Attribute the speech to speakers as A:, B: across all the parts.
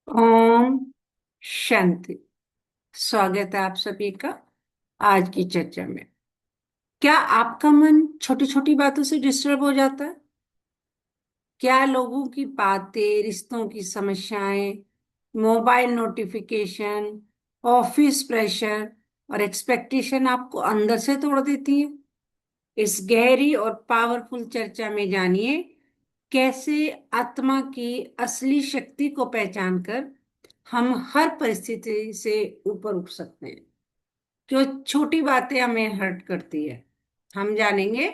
A: ओम शांति। स्वागत है आप सभी का आज की चर्चा में। क्या आपका मन छोटी छोटी बातों से डिस्टर्ब हो जाता है? क्या लोगों की बातें, रिश्तों की समस्याएं, मोबाइल नोटिफिकेशन, ऑफिस प्रेशर और एक्सपेक्टेशन आपको अंदर से तोड़ देती है? इस गहरी और पावरफुल चर्चा में जानिए कैसे आत्मा की असली शक्ति को पहचान कर हम हर परिस्थिति से ऊपर उठ सकते हैं। क्यों छोटी बातें हमें हर्ट करती है, हम जानेंगे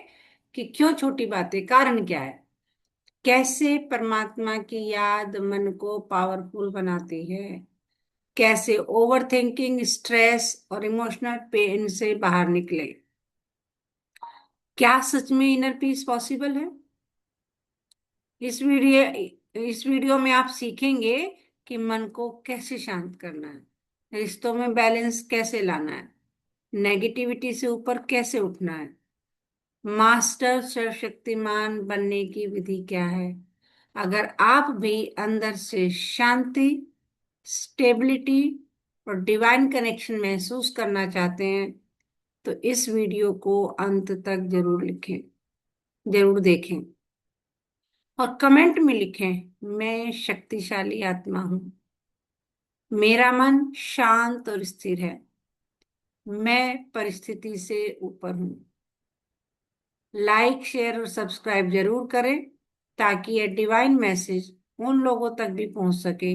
A: कि क्यों छोटी बातें, कारण क्या है, कैसे परमात्मा की याद मन को पावरफुल बनाती है, कैसे ओवर थिंकिंग, स्ट्रेस और इमोशनल पेन से बाहर निकले, क्या सच में इनर पीस पॉसिबल है। इस वीडियो में आप सीखेंगे कि मन को कैसे शांत करना है, रिश्तों में बैलेंस कैसे लाना है, नेगेटिविटी से ऊपर कैसे उठना है, मास्टर सर्वशक्तिमान बनने की विधि क्या है। अगर आप भी अंदर से शांति, स्टेबिलिटी और डिवाइन कनेक्शन महसूस करना चाहते हैं तो इस वीडियो को अंत तक जरूर लिखें, जरूर देखें और कमेंट में लिखें, मैं शक्तिशाली आत्मा हूं, मेरा मन शांत और स्थिर है, मैं परिस्थिति से ऊपर हूं। लाइक, शेयर और सब्सक्राइब जरूर करें ताकि ये डिवाइन मैसेज उन लोगों तक भी पहुंच सके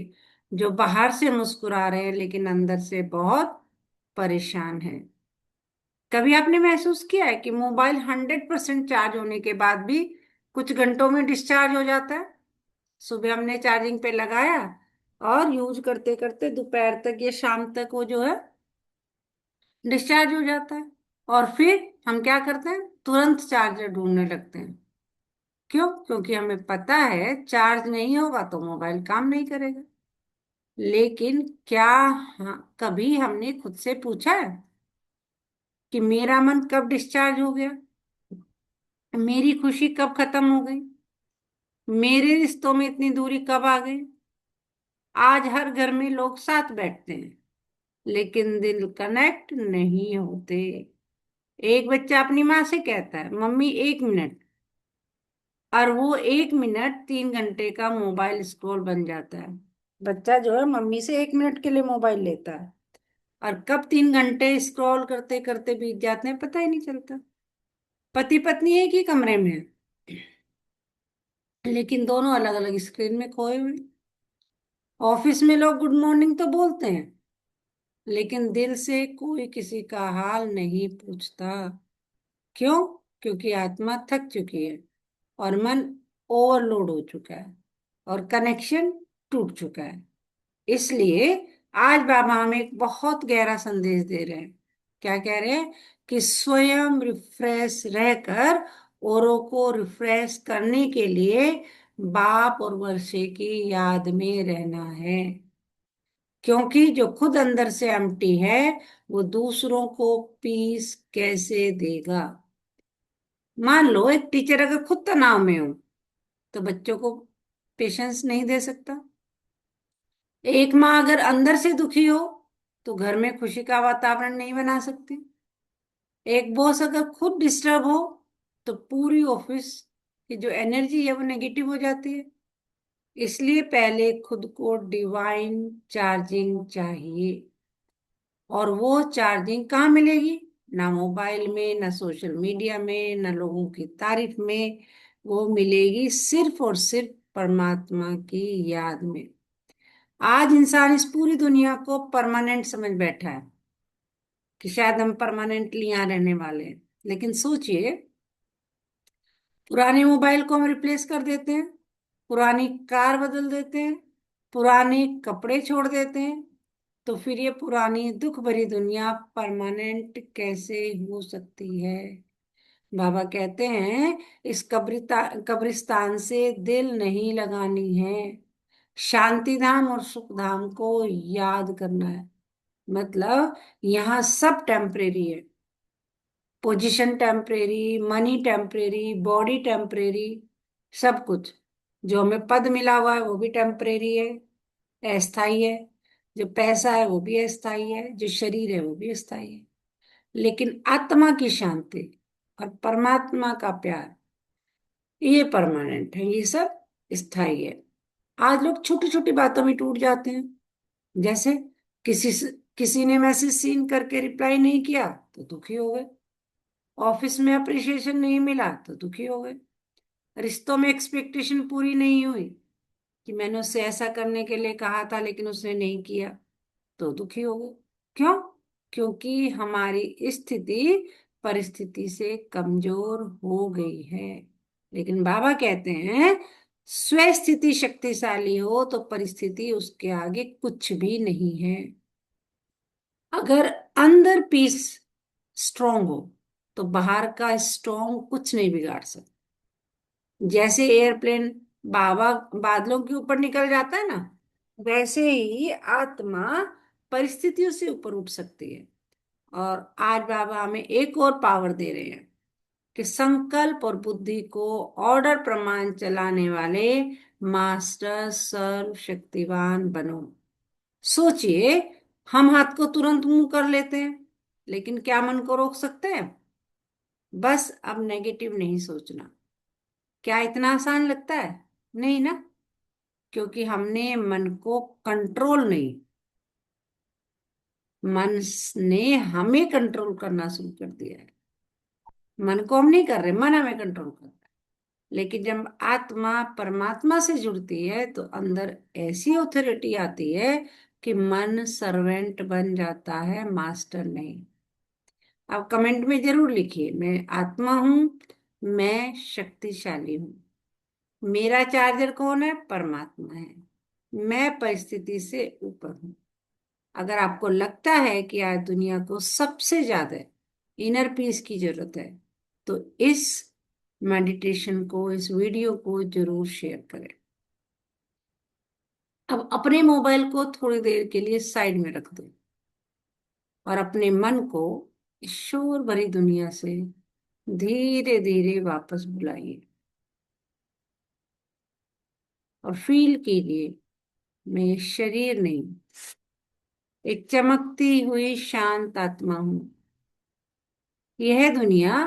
A: जो बाहर से मुस्कुरा रहे हैं लेकिन अंदर से बहुत परेशान हैं। कभी आपने महसूस किया है कि मोबाइल 100% चार्ज होने के बाद भी कुछ घंटों में डिस्चार्ज हो जाता है? सुबह हमने चार्जिंग पे लगाया और यूज करते करते दोपहर तक या शाम तक वो जो है डिस्चार्ज हो जाता है। और फिर हम क्या करते हैं, तुरंत चार्जर ढूंढने लगते हैं। क्यों? क्योंकि हमें पता है चार्ज नहीं होगा तो मोबाइल काम नहीं करेगा। लेकिन क्या कभी हमने खुद से पूछा है कि मेरा मन कब डिस्चार्ज हो गया, मेरी खुशी कब खत्म हो गई, मेरे रिश्तों में इतनी दूरी कब आ गई? आज हर घर में लोग साथ बैठते हैं लेकिन दिल कनेक्ट नहीं होते। एक बच्चा अपनी माँ से कहता है मम्मी 1 मिनट, और वो 1 मिनट 3 घंटे का मोबाइल स्क्रॉल बन जाता है। बच्चा जो है मम्मी से 1 मिनट के लिए मोबाइल लेता है और कब 3 घंटे स्क्रॉल करते करते बीत जाते हैं पता ही नहीं चलता। पति पत्नी एक ही कमरे में है लेकिन दोनों अलग अलग स्क्रीन में खोए हुए। ऑफिस में लोग गुड मॉर्निंग तो बोलते हैं लेकिन दिल से कोई किसी का हाल नहीं पूछता। क्यों? क्योंकि आत्मा थक चुकी है और मन ओवरलोड हो चुका है और कनेक्शन टूट चुका है। इसलिए आज बाबा हमें एक बहुत गहरा संदेश दे रहे हैं। क्या कह रहे हैं? कि स्वयं रिफ्रेश रहकर औरों को रिफ्रेश करने के लिए बाप और वर्षे की याद में रहना है। क्योंकि जो खुद अंदर से एम्प्टी है वो दूसरों को पीस कैसे देगा। मान लो एक टीचर अगर खुद तनाव में हो तो बच्चों को पेशेंस नहीं दे सकता। एक माँ अगर अंदर से दुखी हो तो घर में खुशी का वातावरण नहीं बना सकती। एक बॉस अगर खुद डिस्टर्ब हो तो पूरी ऑफिस की जो एनर्जी है वो नेगेटिव हो जाती है। इसलिए पहले खुद को डिवाइन चार्जिंग चाहिए। और वो चार्जिंग कहाँ मिलेगी? ना मोबाइल में, ना सोशल मीडिया में, ना लोगों की तारीफ में। वो मिलेगी सिर्फ और सिर्फ परमात्मा की याद में। आज इंसान इस पूरी दुनिया को परमानेंट समझ बैठा है कि शायद हम परमानेंटली यहाँ रहने वाले हैं। लेकिन सोचिए, पुराने मोबाइल को हम रिप्लेस कर देते हैं, पुरानी कार बदल देते हैं, पुराने कपड़े छोड़ देते हैं, तो फिर ये पुरानी दुख भरी दुनिया परमानेंट कैसे हो सकती है? बाबा कहते हैं इस कब्रिस्तान से दिल नहीं लगानी है, शांति धाम और सुख धाम को याद करना है। मतलब यहाँ सब टेम्परेरी है, position temporary, money temporary, body temporary, सब कुछ। जो हमें पद मिला हुआ है वो भी टेम्परेरी है, अस्थाई है। जो पैसा है वो भी अस्थाई है, जो शरीर है वो भी अस्थाई है। लेकिन आत्मा की शांति और परमात्मा का प्यार, ये परमानेंट है, ये सब स्थायी है। आज लोग छोटी छोटी बातों में टूट जाते हैं। जैसे किसी किसी ने मैसेज सीन करके रिप्लाई नहीं किया तो दुखी हो गए। ऑफिस में अप्रिशिएशन नहीं मिला तो दुखी हो गए। रिश्तों में एक्सपेक्टेशन पूरी नहीं हुई, कि मैंने उससे ऐसा करने के लिए कहा था लेकिन उसने नहीं किया, तो दुखी हो गए। क्यों? क्योंकि हमारी स्थिति परिस्थिति से कमजोर हो गई है। लेकिन बाबा कहते हैं, स्वस्थिति शक्तिशाली हो तो परिस्थिति उसके आगे कुछ भी नहीं है। अगर अंदर पीस स्ट्रांग हो तो बाहर का स्ट्रांग कुछ नहीं बिगाड़ सकता। जैसे एयरप्लेन बाबा बादलों के ऊपर निकल जाता है ना, वैसे ही आत्मा परिस्थितियों से ऊपर उठ सकती है। और आज बाबा हमें एक और पावर दे रहे हैं कि संकल्प और बुद्धि को ऑर्डर प्रमाण चलाने वाले मास्टर सर्वशक्तिवान बनो। सोचिए, हम हाथ को तुरंत मुंह कर लेते हैं, लेकिन क्या मन को रोक सकते हैं? बस अब नेगेटिव नहीं सोचना। क्या इतना आसान लगता है? नहीं ना। क्योंकि हमने मन को कंट्रोल नहीं, मन ने हमें कंट्रोल करना शुरू कर दिया है। मन को हम नहीं कर रहे, मन हमें कंट्रोल कर रहा है। लेकिन जब आत्मा परमात्मा से जुड़ती है तो अंदर ऐसी ऑथोरिटी आती है कि मन सर्वेंट बन जाता है, मास्टर नहीं। आप कमेंट में जरूर लिखिए, मैं आत्मा हूं, मैं शक्तिशाली हूं। मेरा चार्जर कौन है? परमात्मा है। मैं परिस्थिति से ऊपर हूं। अगर आपको लगता है कि आज दुनिया को सबसे ज्यादा इनर पीस की जरूरत है, तो इस मेडिटेशन को, इस वीडियो को जरूर शेयर करें। अब अपने मोबाइल को थोड़ी देर के लिए साइड में रख दो और अपने मन को इस शोर भरी दुनिया से धीरे धीरे वापस बुलाइए और फील कीजिए, मैं ये शरीर नहीं, एक चमकती हुई शांत आत्मा हूं। यह दुनिया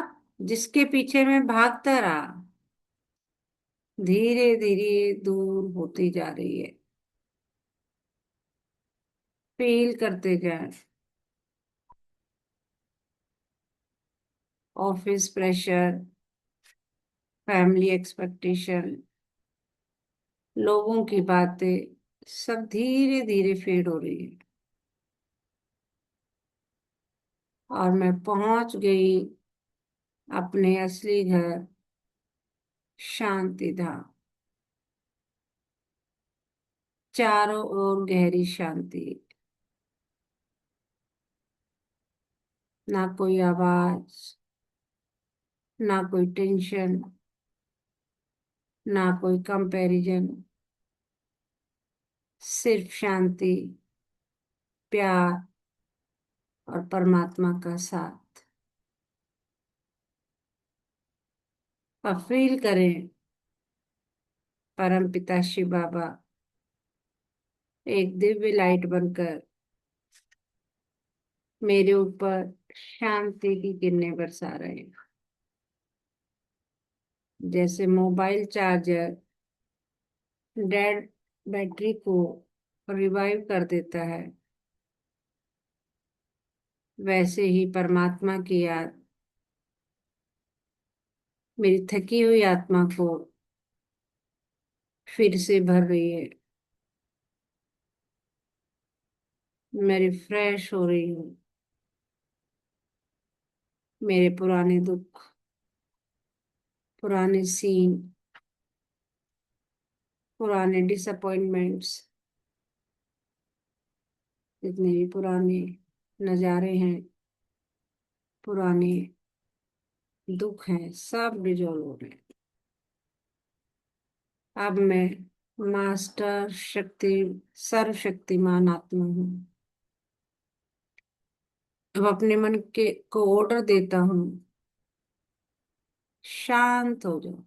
A: जिसके पीछे मैं भागता रहा, धीरे धीरे दूर होती जा रही है। फील करते जाए, ऑफिस प्रेशर, फैमिली एक्सपेक्टेशन, लोगों की बातें, सब धीरे धीरे फेड हो रही है। और मैं पहुंच गई अपने असली घर, शांति धाम। चारों ओर गहरी शांति, ना कोई आवाज, ना कोई टेंशन, ना कोई कंपैरिजन, सिर्फ शांति, प्यार और परमात्मा का साथ। अब फील करें, परम पिता शिव बाबा एक दिव्य लाइट बनकर मेरे ऊपर शांति की किरणें बरसा रहे हैं। जैसे मोबाइल चार्जर डेड बैटरी को रिवाइव कर देता है, वैसे ही परमात्मा की याद मेरी थकी हुई आत्मा को फिर से भर रही है। मैं रिफ्रेश हो रही हूँ। मेरे पुराने दुख, पुराने सीन, पुराने डिसअपॉइंटमेंट्स, जितने भी पुराने नजारे हैं, पुराने दुख हैं, सब डिजोल्व हो रहे हैं। अब मैं मास्टर शक्ति, सर्वशक्तिमान आत्मा हूँ। अब अपने मन के को ऑर्डर देता हूँ, शांत हो जाओ।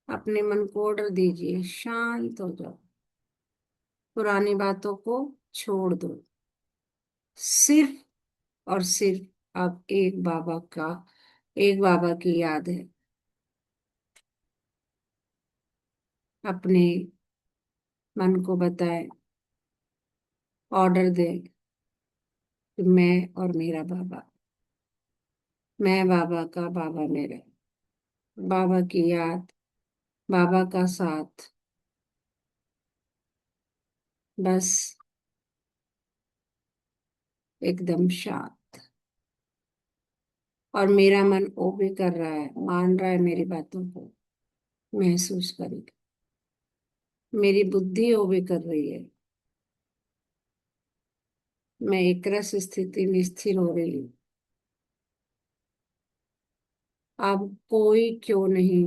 A: अपने मन को ऑर्डर दीजिए, शांत हो जाओ। पुरानी बातों को छोड़ दो। सिर्फ और सिर्फ अब एक बाबा की याद है। अपने मन को बताए, ऑर्डर दे कि मैं और मेरा बाबा, मैं बाबा का, बाबा मेरा। बाबा की याद, बाबा का साथ, बस एकदम शांत। और मेरा मन वो भी कर रहा है, मान रहा है मेरी बातों को, महसूस करेगा। मेरी बुद्धि वो भी कर रही है। मैं एक रस स्थिति में स्थिर हो रही हूँ। अब कोई क्यों नहीं,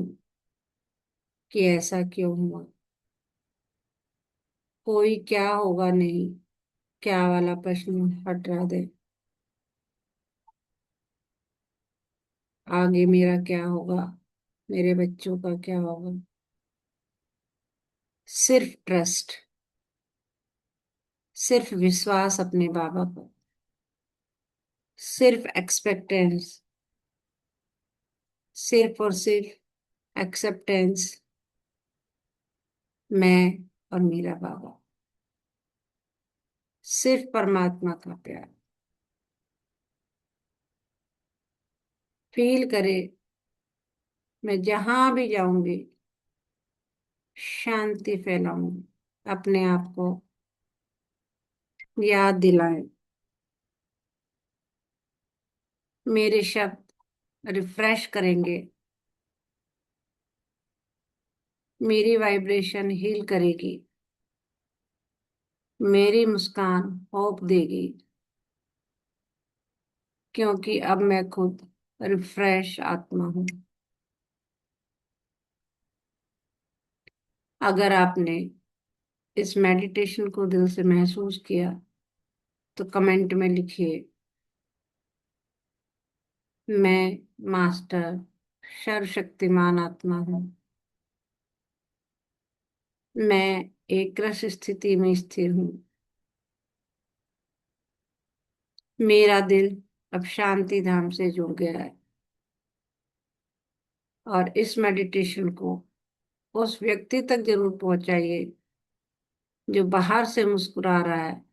A: कि ऐसा क्यों हुआ, कोई क्या होगा नहीं, क्या वाला प्रश्न हटा दे। आगे मेरा क्या होगा, मेरे बच्चों का क्या होगा। सिर्फ ट्रस्ट, सिर्फ विश्वास अपने बाबा पर, सिर्फ एक्सपेक्टेंस, सिर्फ और सिर्फ एक्सेप्टेंस। मैं और मेरा बाबा, सिर्फ परमात्मा का प्यार। फील करे, मैं जहां भी जाऊंगी शांति फैलाऊंगी। अपने आप को याद दिलाएं, मेरे शब्द रिफ्रेश करेंगे, मेरी वाइब्रेशन हील करेगी, मेरी मुस्कान होप देगी। क्योंकि अब मैं खुद रिफ्रेश आत्मा हूं। अगर आपने इस मेडिटेशन को दिल से महसूस किया तो कमेंट में लिखिए, मैं मास्टर सर्वशक्तिमान आत्मा हूँ। मैं एक रस स्थिति में स्थिर हूँ। मेरा दिल अब शांति धाम से जुड़ गया है। और इस मेडिटेशन को उस व्यक्ति तक जरूर पहुंचाइए जो बाहर से मुस्कुरा रहा है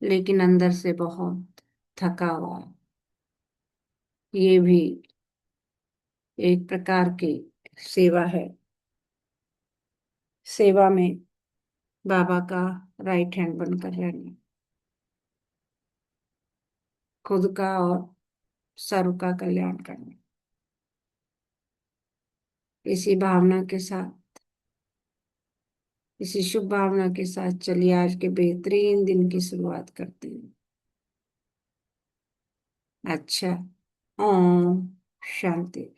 A: लेकिन अंदर से बहुत थका हुआ है। ये भी एक प्रकार की सेवा है। सेवा में बाबा का राइट हैंड बनकर रहना, खुद का और सर्व का कल्याण करना। इसी भावना के साथ, इसी शुभ भावना के साथ चलिए आज के बेहतरीन दिन की शुरुआत करते हैं। अच्छा, ओम शांति।